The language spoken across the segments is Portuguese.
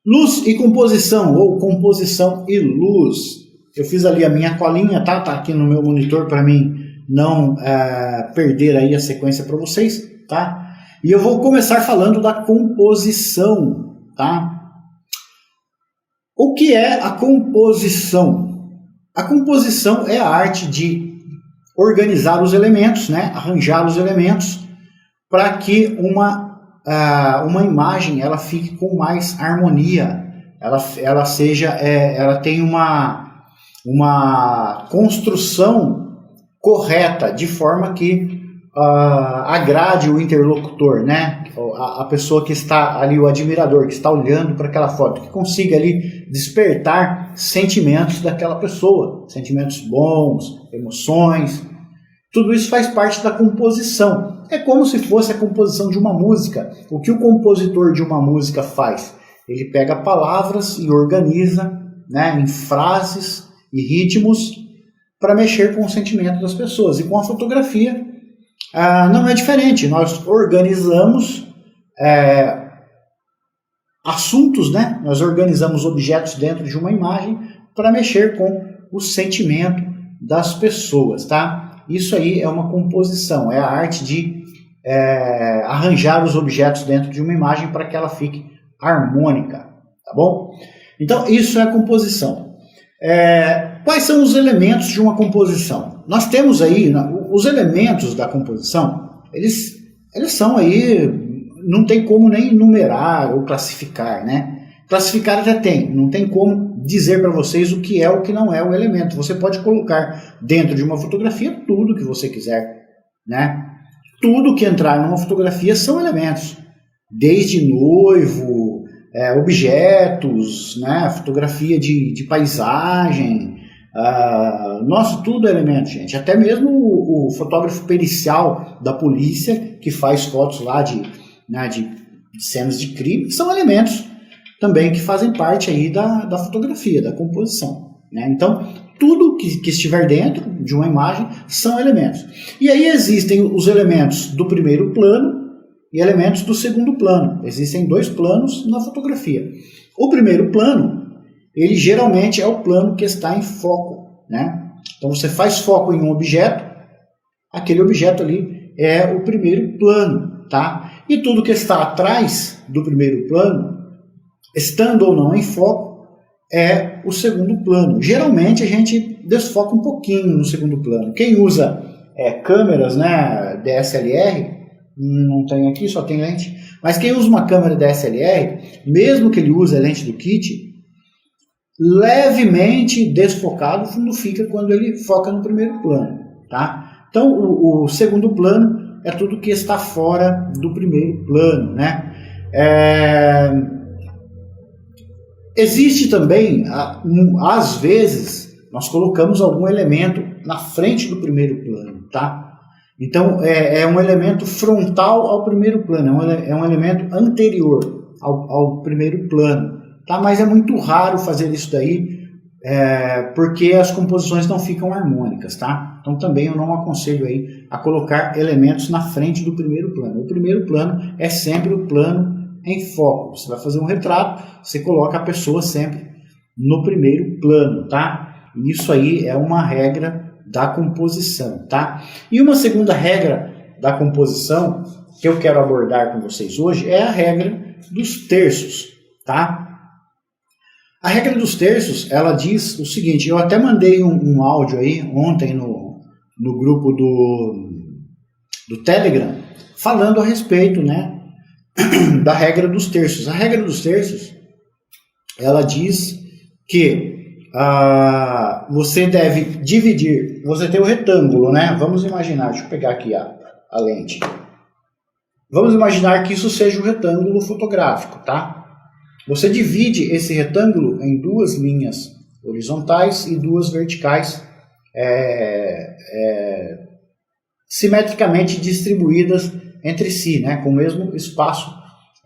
Luz e composição, ou composição e luz. Eu fiz ali a minha colinha, tá? Tá aqui no meu monitor para mim não perder aí a sequência para vocês, tá? E eu vou começar falando da composição, tá? O que é a composição? A composição é a arte de organizar os elementos, né? Arranjar os elementos para que uma imagem ela fique com mais harmonia, ela seja, ela tem uma construção correta, de forma que agrade o interlocutor, né? A pessoa que está ali, o admirador que está olhando para aquela foto, que consiga ali despertar sentimentos daquela pessoa, sentimentos bons, emoções. Tudo isso faz parte da composição. É como se fosse a composição de uma música. O que o compositor de uma música faz? Ele pega palavras e organiza, né, em frases e ritmos para mexer com o sentimento das pessoas. E com a fotografia não é diferente. Nós organizamos assuntos, né? Nós organizamos objetos dentro de uma imagem para mexer com o sentimento das pessoas, tá? Isso aí é uma composição, é a arte de arranjar os objetos dentro de uma imagem para que ela fique harmônica, tá bom? Então, isso é a composição. Quais são os elementos de uma composição? Nós temos aí, os elementos da composição, eles são aí, não tem como nem numerar ou classificar, né? Classificar até tem, não tem como dizer para vocês o que é ou o que não é o elemento. Você pode colocar dentro de uma fotografia tudo que você quiser, né? Tudo que entrar numa fotografia são elementos, desde noivo, objetos, né? Fotografia de paisagem, nossa, tudo é elemento, gente. Até mesmo o fotógrafo pericial da polícia que faz fotos lá de cenas de crime são elementos também que fazem parte aí da fotografia, da composição, né? Então, tudo que estiver dentro de uma imagem são elementos. E aí existem os elementos do primeiro plano e elementos do segundo plano. Existem dois planos na fotografia. O primeiro plano, ele geralmente é o plano que está em foco, né? Então, você faz foco em um objeto, aquele objeto ali é o primeiro plano, tá? E tudo que está atrás do primeiro plano, estando ou não em foco, é o segundo plano. Geralmente a gente desfoca um pouquinho no segundo plano. Quem usa câmeras, né, DSLR, não tem aqui, só tem lente, mas quem usa uma câmera DSLR, mesmo que ele use a lente do kit, levemente desfocado, o fundo fica quando ele foca no primeiro plano, tá? Então o segundo plano é tudo que está fora do primeiro plano, né? Existe também, às vezes, nós colocamos algum elemento na frente do primeiro plano, tá? Então, é um elemento frontal ao primeiro plano, é um elemento anterior ao primeiro plano, tá? Mas é muito raro fazer isso daí, porque as composições não ficam harmônicas, tá? Então, também eu não aconselho aí a colocar elementos na frente do primeiro plano. O primeiro plano é sempre o plano em foco. Você vai fazer um retrato, você coloca a pessoa sempre no primeiro plano, tá? Isso aí é uma regra da composição, tá? E uma segunda regra da composição que eu quero abordar com vocês hoje é a regra dos terços, tá? A regra dos terços, ela diz o seguinte, eu até mandei um áudio aí ontem no grupo do Telegram, falando a respeito, né, da regra dos terços. A regra dos terços, ela diz que você deve dividir, você tem o retângulo, né? Vamos imaginar, deixa eu pegar aqui a lente. Vamos imaginar que isso seja o retângulo fotográfico, tá? Você divide esse retângulo em duas linhas horizontais e duas verticais simetricamente distribuídas entre si, né, com o mesmo espaço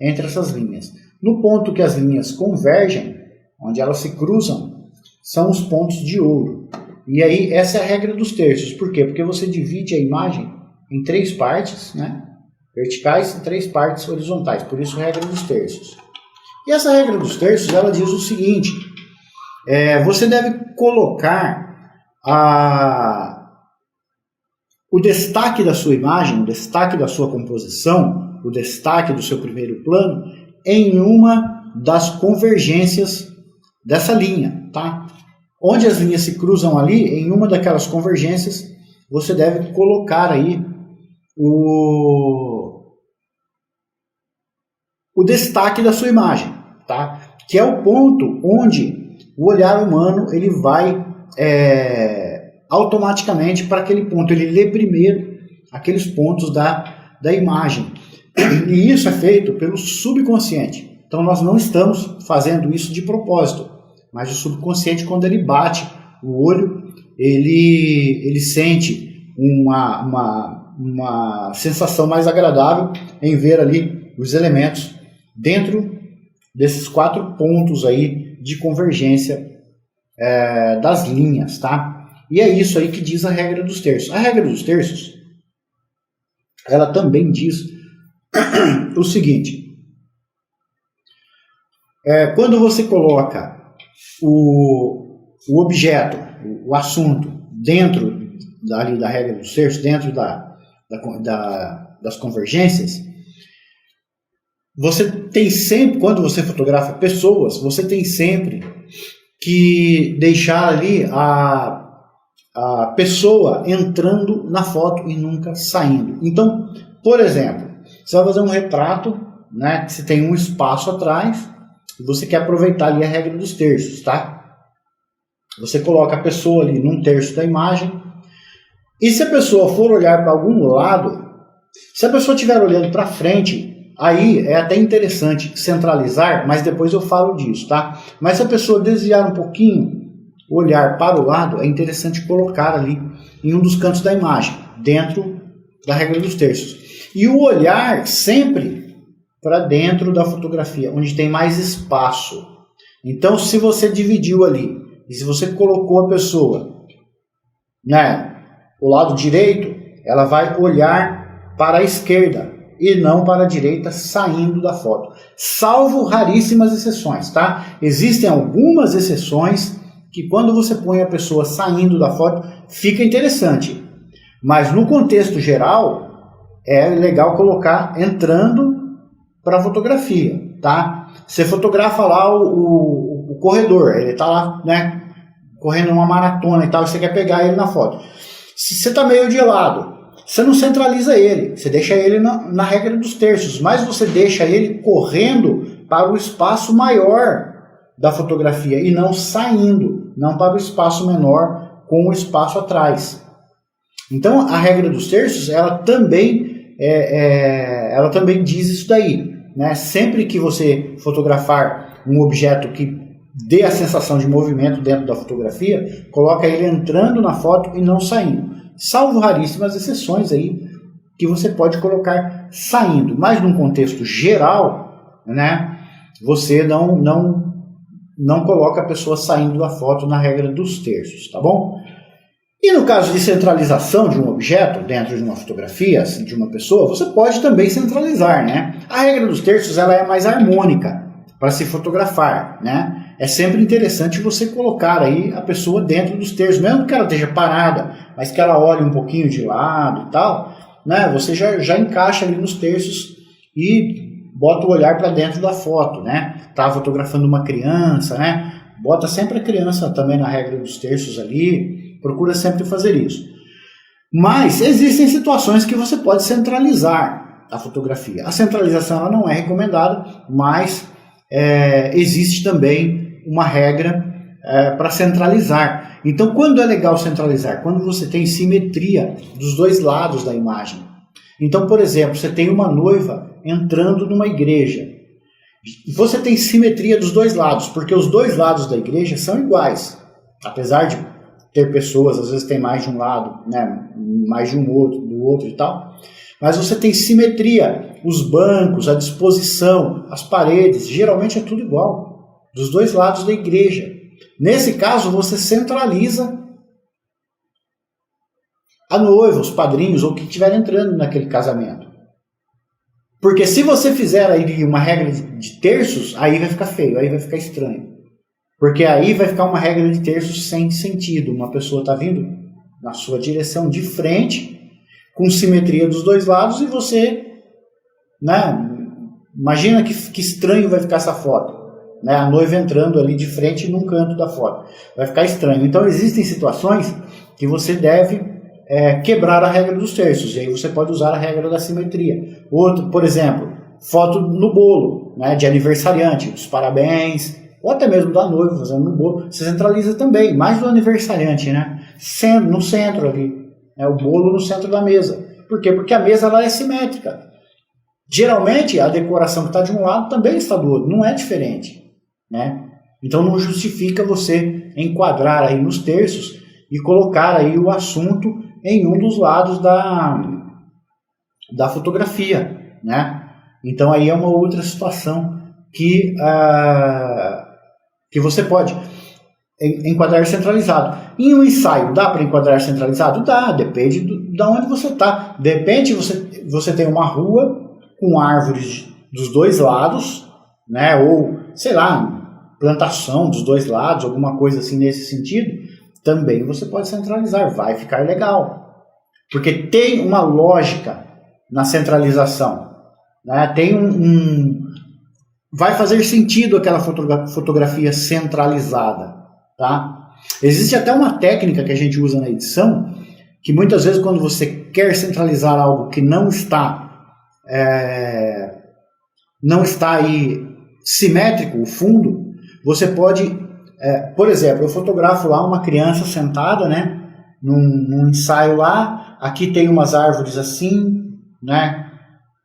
entre essas linhas. No ponto que as linhas convergem, onde elas se cruzam, são os pontos de ouro. E aí essa é a regra dos terços. Por quê? Porque você divide a imagem em três partes, né, verticais e três partes horizontais. Por isso, regra dos terços. E essa regra dos terços, ela diz o seguinte, você deve colocar o destaque da sua imagem, o destaque da sua composição, o destaque do seu primeiro plano em uma das convergências dessa linha, tá? Onde as linhas se cruzam ali, em uma daquelas convergências, você deve colocar aí o destaque da sua imagem, tá? Que é o ponto onde o olhar humano ele vai automaticamente para aquele ponto, ele lê primeiro aqueles pontos da imagem. E isso é feito pelo subconsciente. Então nós não estamos fazendo isso de propósito, mas o subconsciente, quando ele bate o olho, ele sente uma sensação mais agradável em ver ali os elementos dentro desses 4 pontos aí de convergência das linhas, tá? E é isso aí que diz a regra dos terços. A regra dos terços, ela também diz o seguinte, quando você coloca o objeto, o assunto, dentro da regra dos terços, dentro das convergências, você tem sempre, quando você fotografa pessoas, você tem sempre que deixar ali a pessoa entrando na foto e nunca saindo. Então, por exemplo, você vai fazer um retrato, né, que você tem um espaço atrás, e você quer aproveitar ali a regra dos terços, tá? Você coloca a pessoa ali num terço da imagem, e se a pessoa for olhar para algum lado, se a pessoa estiver olhando para frente, aí é até interessante centralizar, mas depois eu falo disso, tá? Mas se a pessoa desviar um pouquinho, olhar para o lado, é interessante colocar ali em um dos cantos da imagem, dentro da regra dos terços. E o olhar sempre para dentro da fotografia, onde tem mais espaço. Então, se você dividiu ali, e se você colocou a pessoa, né, o lado direito, ela vai olhar para a esquerda e não para a direita, saindo da foto. Salvo raríssimas exceções, tá? Existem algumas exceções que quando você põe a pessoa saindo da foto, fica interessante. Mas no contexto geral, é legal colocar entrando para a fotografia, tá? Você fotografa lá o corredor, ele está lá, né, correndo uma maratona e tal, e você quer pegar ele na foto. Se você está meio de lado, você não centraliza ele, você deixa ele na regra dos terços, mas você deixa ele correndo para o espaço maior da fotografia e não saindo, não para o espaço menor com o espaço atrás. Então a regra dos terços, ela também diz isso daí, né? Sempre que você fotografar um objeto que dê a sensação de movimento dentro da fotografia, coloca ele entrando na foto e não saindo. Salvo raríssimas exceções aí que você pode colocar saindo, mas num contexto geral, né, você não coloca a pessoa saindo da foto na regra dos terços, tá bom? E no caso de centralização de um objeto dentro de uma fotografia, de uma pessoa, você pode também centralizar, né? A regra dos terços, ela é mais harmônica para se fotografar, né? É sempre interessante você colocar aí a pessoa dentro dos terços, mesmo que ela esteja parada, mas que ela olhe um pouquinho de lado e tal, né? Você já encaixa ali nos terços e bota o olhar para dentro da foto, né? Tá fotografando uma criança, né? Bota sempre a criança também na regra dos terços ali, procura sempre fazer isso. Mas existem situações que você pode centralizar a fotografia. A centralização ela não é recomendada, mas existe também uma regra para centralizar. Então, quando é legal centralizar? Quando você tem simetria dos dois lados da imagem. Então, por exemplo, você tem uma noiva entrando numa igreja. Você tem simetria dos dois lados, porque os dois lados da igreja são iguais. Apesar de ter pessoas, às vezes tem mais de um lado, né, mais de um outro, do outro e tal. Mas você tem simetria, os bancos, a disposição, as paredes, geralmente é tudo igual, dos dois lados da igreja. Nesse caso, você centraliza a noiva, os padrinhos ou quem estiver entrando naquele casamento. Porque se você fizer aí uma regra de terços, aí vai ficar feio, aí vai ficar estranho. Porque aí vai ficar uma regra de terços sem sentido. Uma pessoa está vindo na sua direção de frente, com simetria dos dois lados, e você, né, imagina que estranho vai ficar essa foto. Né, a noiva entrando ali de frente num canto da foto. Vai ficar estranho. Então existem situações que você deve quebrar a regra dos terços, e aí você pode usar a regra da simetria. Outro, por exemplo, foto no bolo, né, de aniversariante, os parabéns, ou até mesmo da noiva fazendo no bolo, você centraliza também, mais do aniversariante, né, no centro ali, né, o bolo no centro da mesa. Por quê? Porque a mesa ela é simétrica. Geralmente a decoração que está de um lado também está do outro, não é diferente, né? Então não justifica você enquadrar aí nos terços e colocar aí o assunto em um dos lados da fotografia, né? Então aí é uma outra situação que você pode enquadrar centralizado. Em um ensaio, dá para enquadrar centralizado? Dá, depende de onde você está. De repente você tem uma rua com árvores dos dois lados, né? Ou, sei lá, plantação dos dois lados, alguma coisa assim nesse sentido, também você pode centralizar, vai ficar legal. Porque tem uma lógica na centralização, né? Tem vai fazer sentido aquela fotografia centralizada, tá? Existe até uma técnica que a gente usa na edição, que muitas vezes quando você quer centralizar algo que não está aí simétrico, o fundo, você pode, por exemplo, eu fotografo lá uma criança sentada, né, num ensaio lá, aqui tem umas árvores assim, né,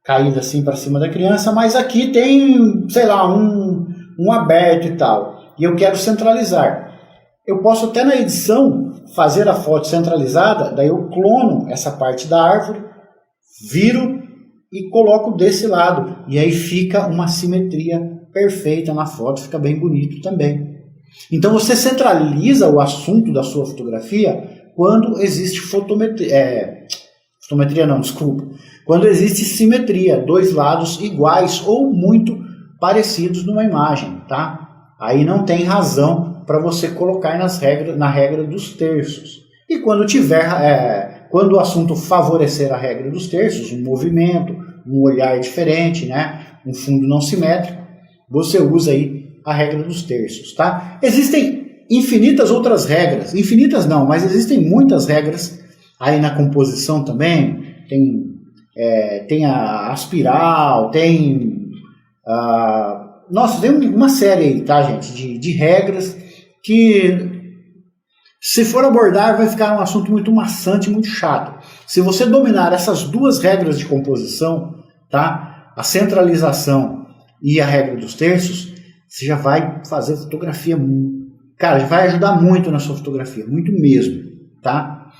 caídas assim para cima da criança, mas aqui tem, sei lá, um aberto e tal, e eu quero centralizar. Eu posso até na edição fazer a foto centralizada, daí eu clono essa parte da árvore, viro e coloco desse lado, e aí fica uma simetria perfeita na foto, fica bem bonito também. Então você centraliza o assunto da sua fotografia quando existe quando existe simetria, dois lados iguais ou muito parecidos numa imagem, tá? Aí não tem razão para você colocar na regra dos terços. E quando quando o assunto favorecer a regra dos terços, um movimento, um olhar diferente, né, um fundo não simétrico, você usa aí a regra dos terços, tá? Existem infinitas outras regras, infinitas não, mas existem muitas regras aí na composição também. Tem a espiral, tem uma série aí, tá, gente, de regras que, se for abordar, vai ficar um assunto muito maçante, muito chato. Se você dominar essas duas regras de composição, tá? A centralização e a regra dos terços, você já vai fazer fotografia, cara, vai ajudar muito na sua fotografia, muito mesmo, tá?